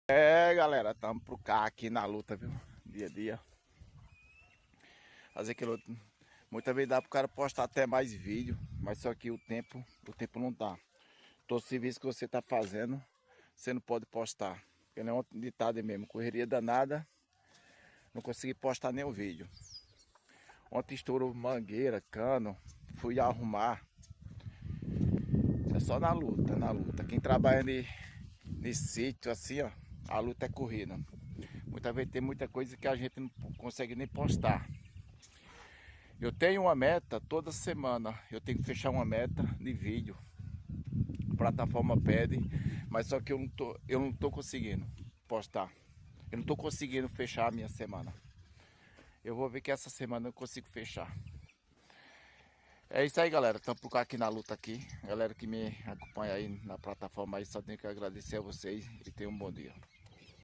Galera, estamos pro cá aqui na luta, viu? Dia a dia. Fazer aquilo. Muitas vezes dá pro cara postar até mais vídeo, mas só que o tempo não dá. Todo serviço que você tá fazendo, você não pode postar. Porque nem ontem de tarde mesmo, correria danada, não consegui postar nenhum vídeo. Ontem estourou mangueira, cano, fui arrumar. É só na luta, na luta. Quem trabalha nesse sítio assim, ó, a luta é corrida. Muitas vezes tem muita coisa que a gente não consegue nem postar. Eu tenho uma meta toda semana, eu tenho que fechar uma meta de vídeo. A plataforma pede, mas só que eu não tô conseguindo postar. Eu não tô conseguindo fechar a minha semana. Eu vou ver que essa semana eu consigo fechar. É isso aí, galera. Estamos por cá aqui na luta aqui. Galera que me acompanha aí na plataforma aí, só tenho que agradecer a vocês e tenham um bom dia.